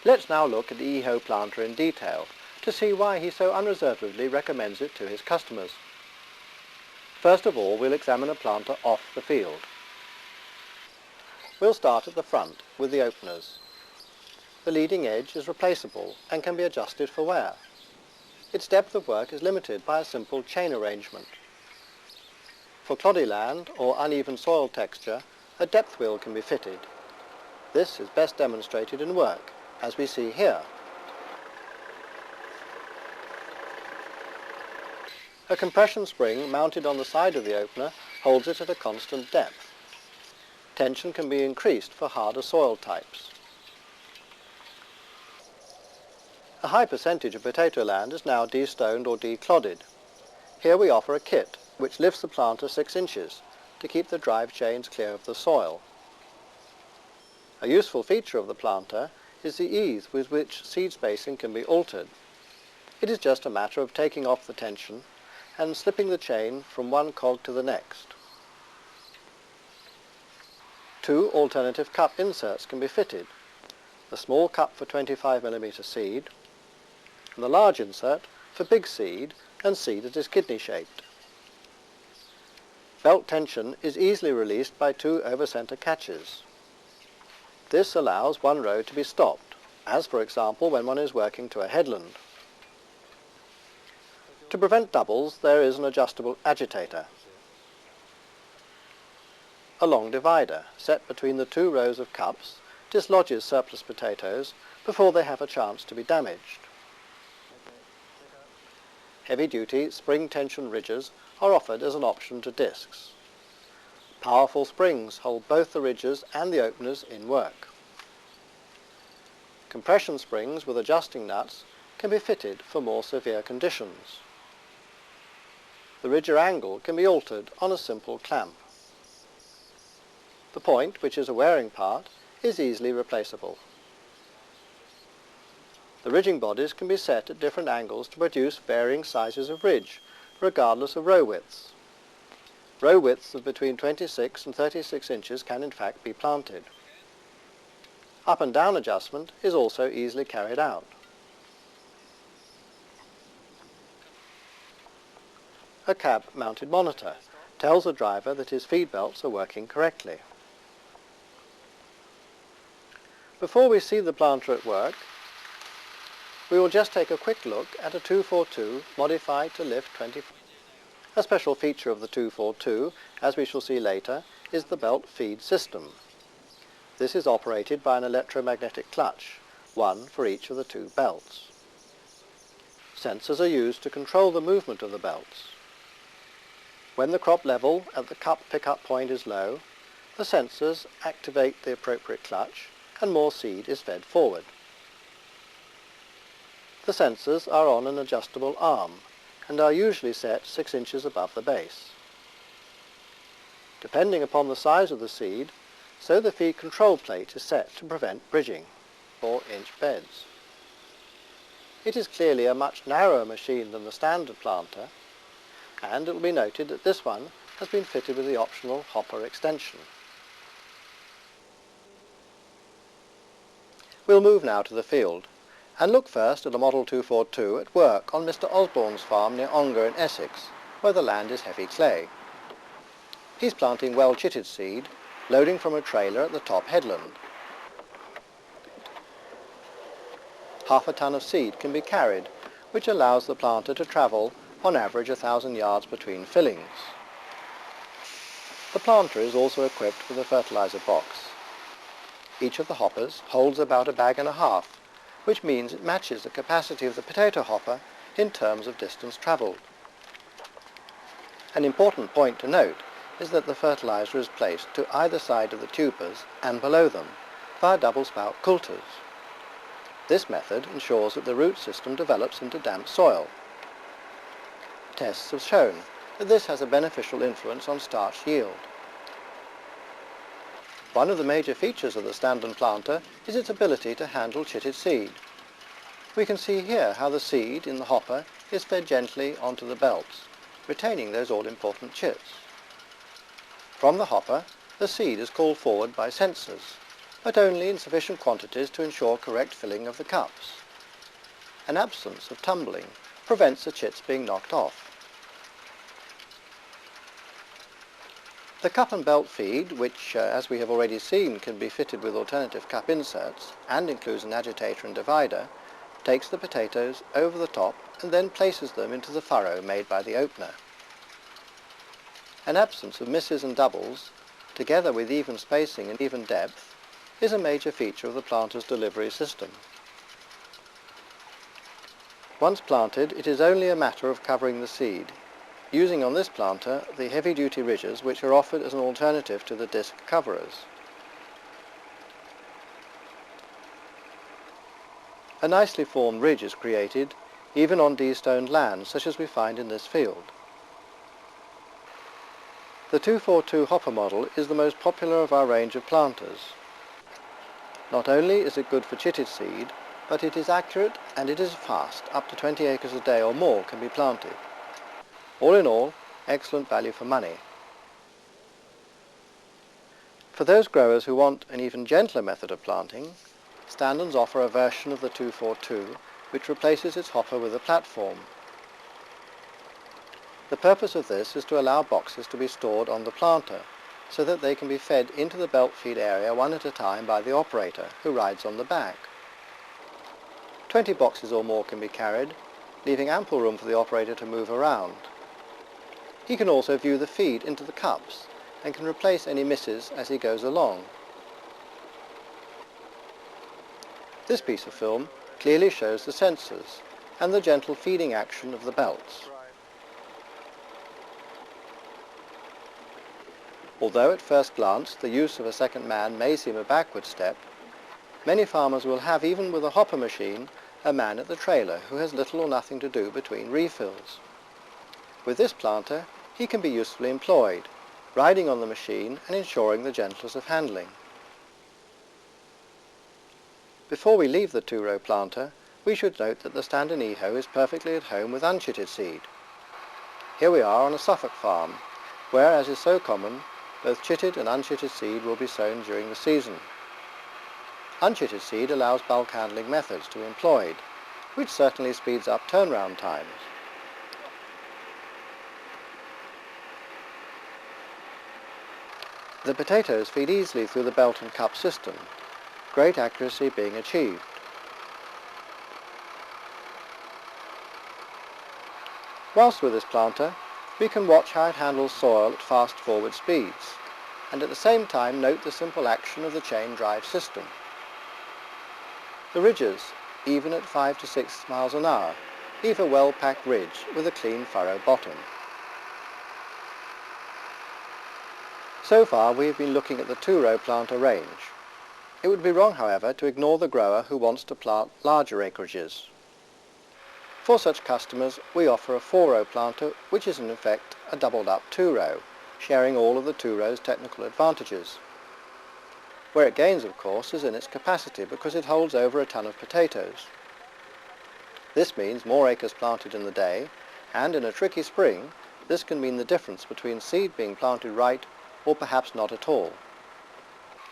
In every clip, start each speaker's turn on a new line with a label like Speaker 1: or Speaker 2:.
Speaker 1: Let's now look at the EHO planter in detail to see why he so unreservedly recommends it to his customers. First of all, we'll examine a planter off the field. We'll start at the front with the openers. The leading edge is replaceable and can be adjusted for wear. Its depth of work is limited by a simple chain arrangement. For cloddy land or uneven soil texture, a depth wheel can be fitted. This is best demonstrated in work, as we see here. A compression spring mounted on the side of the opener holds it at a constant depth. Tension can be increased for harder soil types. A high percentage of potato land is now de-stoned or de-clodded. Here we offer a kit which lifts the planter 6 inches to keep the drive chains clear of the soil. A useful feature of the planter is the ease with which seed spacing can be altered. It is just a matter of taking off the tension and slipping the chain from one cog to the next. 2 alternative cup inserts can be fitted, the small cup for 25mm seed and the large insert for big seed and seed that is kidney-shaped. Belt tension is easily released by 2 over-center catches. This allows one row to be stopped, as for example when one is working to a headland. To prevent doubles, there is an adjustable agitator. A long divider, set between the 2 rows of cups, dislodges surplus potatoes before they have a chance to be damaged. Heavy-duty spring tension ridges are offered as an option to discs. Powerful springs hold both the ridges and the openers in work. Compression springs with adjusting nuts can be fitted for more severe conditions. The ridger angle can be altered on a simple clamp. The point, which is a wearing part, is easily replaceable. The ridging bodies can be set at different angles to produce varying sizes of ridge, regardless of row widths. Row widths of between 26 and 36 inches can in fact be planted. Up and down adjustment is also easily carried out. A cab-mounted monitor tells the driver that his feed belts are working correctly. Before we see the planter at work, we will just take a quick look at a 242 modified to lift 20. A special feature of the 242, as we shall see later, is the belt feed system. This is operated by an electromagnetic clutch, one for each of the 2 belts. Sensors are used to control the movement of the belts. When the crop level at the cup pickup point is low, the sensors activate the appropriate clutch and more seed is fed forward. The sensors are on an adjustable arm and are usually set 6 inches above the base. Depending upon the size of the seed, so the feed control plate is set to prevent bridging, 4-inch beds. It is clearly a much narrower machine than the standard planter, and it will be noted that this one has been fitted with the optional hopper extension. We'll move now to the field and look first at a Model 242 at work on Mr. Osborne's farm near Ongar in Essex, where the land is heavy clay. He's planting well-chitted seed, loading from a trailer at the top headland. Half a ton of seed can be carried, which allows the planter to travel on average 1,000 yards between fillings. The planter is also equipped with a fertilizer box. Each of the hoppers holds about a bag and a half, which means it matches the capacity of the potato hopper in terms of distance travelled. An important point to note is that the fertilizer is placed to either side of the tubers and below them via double spout coulters. This method ensures that the root system develops into damp soil. Tests have shown that this has a beneficial influence on starch yield. One of the major features of the standen planter is its ability to handle chitted seed. We can see here how the seed in the hopper is fed gently onto the belts, retaining those all-important chits. From the hopper, the seed is called forward by sensors, but only in sufficient quantities to ensure correct filling of the cups. An absence of tumbling prevents the chits being knocked off. The cup and belt feed, which, as we have already seen, can be fitted with alternative cup inserts and includes an agitator and divider, takes the potatoes over the top and then places them into the furrow made by the opener. An absence of misses and doubles, together with even spacing and even depth, is a major feature of the planter's delivery system. Once planted, it is only a matter of covering the seed, using on this planter the heavy-duty ridges which are offered as an alternative to the disc coverers. A nicely formed ridge is created even on de-stoned land such as we find in this field. The 242 hopper model is the most popular of our range of planters. Not only is it good for chitted seed, but it is accurate and it is fast. Up to 20 acres a day or more can be planted. All in all, excellent value for money. For those growers who want an even gentler method of planting, Standens offer a version of the 242 which replaces its hopper with a platform. The purpose of this is to allow boxes to be stored on the planter so that they can be fed into the belt feed area one at a time by the operator who rides on the back. 20 boxes or more can be carried, leaving ample room for the operator to move around. He can also view the feed into the cups and can replace any misses as he goes along. This piece of film clearly shows the sensors and the gentle feeding action of the belts. Although at first glance the use of a second man may seem a backward step, many farmers will have, even with a hopper machine, a man at the trailer who has little or nothing to do between refills. With this planter, he can be usefully employed, riding on the machine and ensuring the gentleness of handling. Before we leave the two-row planter, we should note that the Standen Eho is perfectly at home with unchitted seed. Here we are on a Suffolk farm, where, as is so common, both chitted and unchitted seed will be sown during the season. Unchitted seed allows bulk handling methods to be employed, which certainly speeds up turnaround times. The potatoes feed easily through the belt and cup system, great accuracy being achieved. Whilst with this planter, we can watch how it handles soil at fast forward speeds, and at the same time note the simple action of the chain drive system. The ridges, even at 5 to 6 miles an hour, leave a well-packed ridge with a clean furrow bottom. So far we have been looking at the two-row planter range. It would be wrong, however, to ignore the grower who wants to plant larger acreages. For such customers, we offer a four-row planter, which is in effect a doubled-up two-row, sharing all of the two rows' technical advantages. Where it gains, of course, is in its capacity, because it holds over a ton of potatoes. This means more acres planted in the day, and in a tricky spring, this can mean the difference between seed being planted right or perhaps not at all.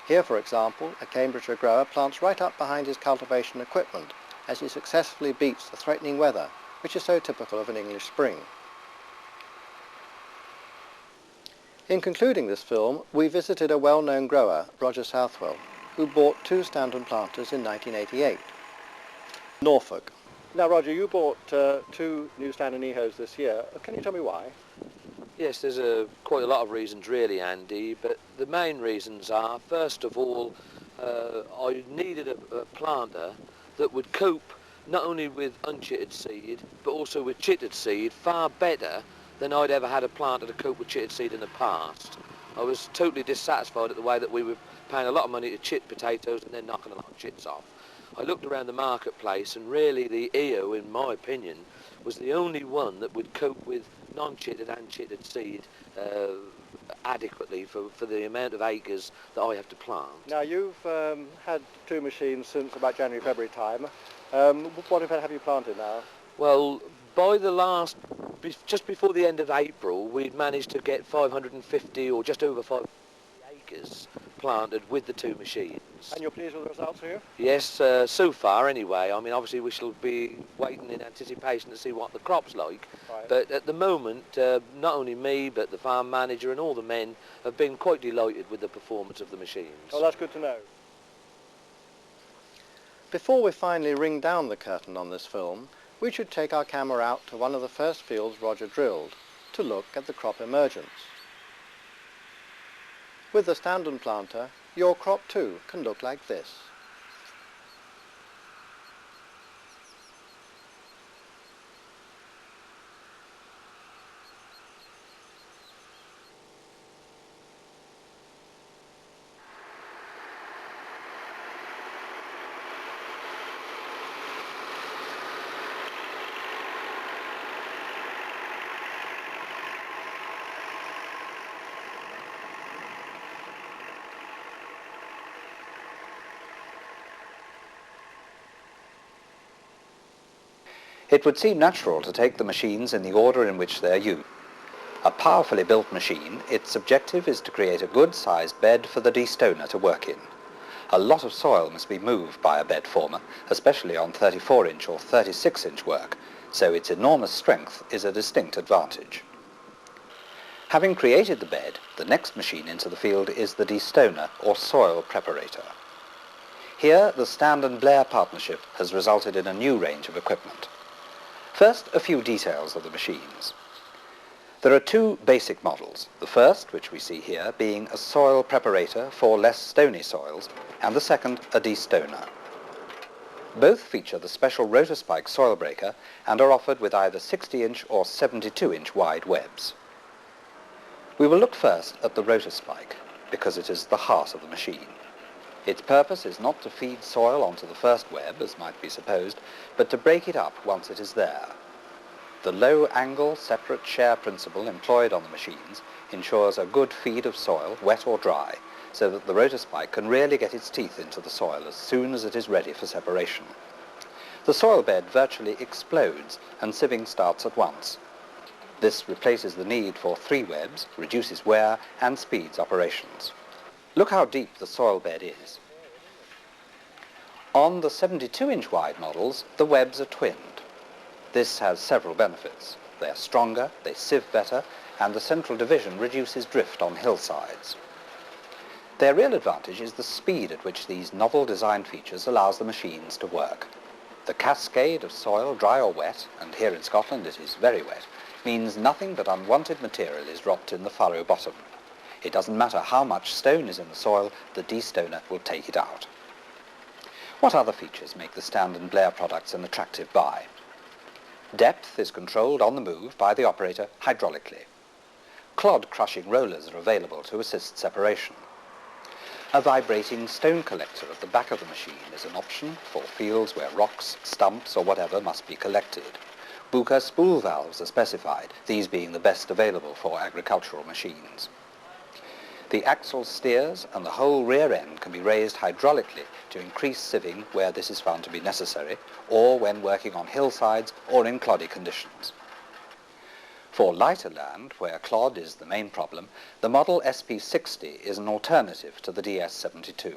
Speaker 1: Here, for example, a Cambridgeshire grower plants right up behind his cultivation equipment as he successfully beats the threatening weather, which is so typical of an English spring. In concluding this film, we visited a well-known grower, Roger Southwell, who bought 2 Standen planters in 1988. Norfolk. Now, Roger, you bought 2 new Standen Ehos this year. Can you tell me why?
Speaker 2: Yes, there's quite a lot of reasons really, Andy, but the main reasons are, first of all, I needed a planter that would cope not only with unchitted seed, but also with chitted seed far better than I'd ever had a planter to cope with chitted seed in the past. I was totally dissatisfied at the way that we were paying a lot of money to chit potatoes and then knocking a lot of chits off. I looked around the marketplace and really the EO, in my opinion, was the only one that would cope with non-chitted and chitted seed adequately for the amount of acres that I have to plant.
Speaker 1: Now, you've had 2 machines since about January, February time. What have you planted now?
Speaker 2: Well, by just before the end of April, we'd managed to get 550 or just over 550 acres planted with the two machines.
Speaker 1: And you're pleased with the results, are you?
Speaker 2: Yes, so far anyway. I mean, obviously we shall be waiting in anticipation to see what the crop's like.
Speaker 1: Right.
Speaker 2: But at the moment, not only me, but the farm manager and all the men have been quite delighted with the performance of the machines.
Speaker 1: Oh, that's good to know. Before we finally ring down the curtain on this film, we should take our camera out to one of the first fields Roger drilled to look at the crop emergence. With the standen planter, your crop too can look like this.
Speaker 3: It would seem natural to take the machines in the order in which they are used. A powerfully built machine, its objective is to create a good-sized bed for the destoner to work in. A lot of soil must be moved by a bed former, especially on 34-inch or 36-inch work, so its enormous strength is a distinct advantage. Having created the bed, the next machine into the field is the destoner or soil preparator. Here, the Stand & Blair partnership has resulted in a new range of equipment. First, a few details of the machines. There are two basic models, the first, which we see here, being a soil preparator for less stony soils, and the second, a destoner. Both feature the special rotor spike soil breaker and are offered with either 60-inch or 72-inch wide webs. We will look first at the rotor spike, because it is the heart of the machine. Its purpose is not to feed soil onto the first web, as might be supposed, but to break it up once it is there. The low-angle separate share principle employed on the machines ensures a good feed of soil, wet or dry, so that the rotor spike can really get its teeth into the soil as soon as it is ready for separation. The soil bed virtually explodes and sieving starts at once. This replaces the need for 3 webs, reduces wear and speeds operations. Look how deep the soil bed is. On the 72-inch wide models, the webs are twinned. This has several benefits. They are stronger, they sieve better, and the central division reduces drift on hillsides. Their real advantage is the speed at which these novel design features allows the machines to work. The cascade of soil, dry or wet, and here in Scotland it is very wet, means nothing but unwanted material is dropped in the furrow bottom. It doesn't matter how much stone is in the soil, the destoner will take it out. What other features make the Stand & Blair products an attractive buy? Depth is controlled on the move by the operator hydraulically. Clod-crushing rollers are available to assist separation. A vibrating stone collector at the back of the machine is an option for fields where rocks, stumps or whatever must be collected. Buca spool valves are specified, these being the best available for agricultural machines. The axle steers and the whole rear end can be raised hydraulically to increase sieving where this is found to be necessary, or when working on hillsides or in cloddy conditions. For lighter land, where clod is the main problem, the model SP60 is an alternative to the DS72.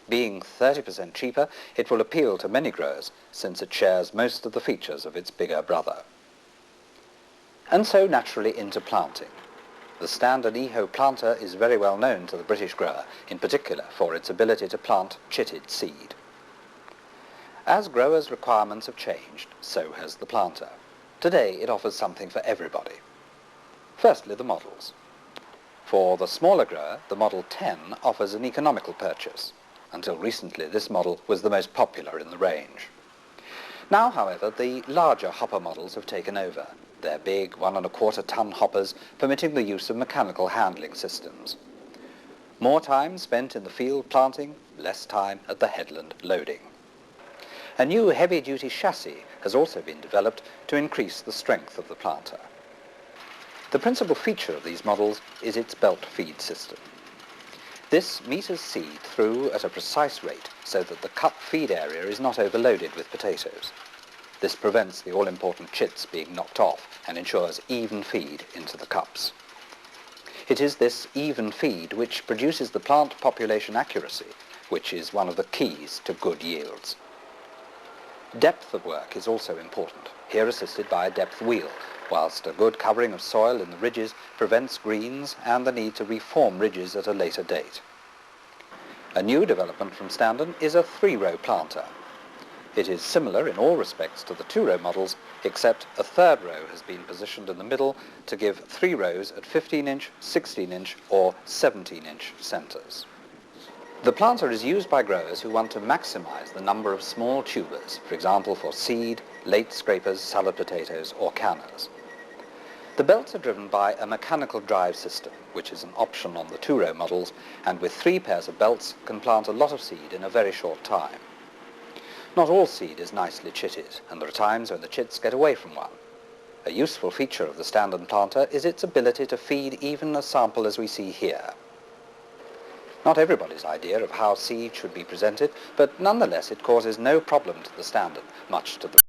Speaker 3: Being 30% cheaper, it will appeal to many growers, since it shares most of the features of its bigger brother. And so naturally into planting. The standard EHO planter is very well known to the British grower, in particular for its ability to plant chitted seed. As growers' requirements have changed, so has the planter. Today it offers something for everybody. Firstly, the models. For the smaller grower, the Model 10 offers an economical purchase. Until recently, this model was the most popular in the range. Now, however, the larger hopper models have taken over. They're big 1¼ ton hoppers, permitting the use of mechanical handling systems. More time spent in the field planting, less time at the headland loading. A new heavy-duty chassis has also been developed to increase the strength of the planter. The principal feature of these models is its belt feed system. This meters seed through at a precise rate so that the cup feed area is not overloaded with potatoes. This prevents the all-important chits being knocked off and ensures even feed into the cups. It is this even feed which produces the plant population accuracy, which is one of the keys to good yields. Depth of work is also important, here assisted by a depth wheel, whilst a good covering of soil in the ridges prevents greens and the need to reform ridges at a later date. A new development from Standen is a 3-row planter. It is similar in all respects to the 2-row models, except a 3rd row has been positioned in the middle to give 3 rows at 15-inch, 16-inch or 17-inch centres. The planter is used by growers who want to maximise the number of small tubers, for example for seed, late scrapers, salad potatoes or canners. The belts are driven by a mechanical drive system, which is an option on the 2-row models, and with 3 pairs of belts can plant a lot of seed in a very short time. Not all seed is nicely chitted, and there are times when the chits get away from one. A useful feature of the Standen planter is its ability to feed even a sample as we see here. Not everybody's idea of how seed should be presented, but nonetheless it causes no problem to the Standen, much to the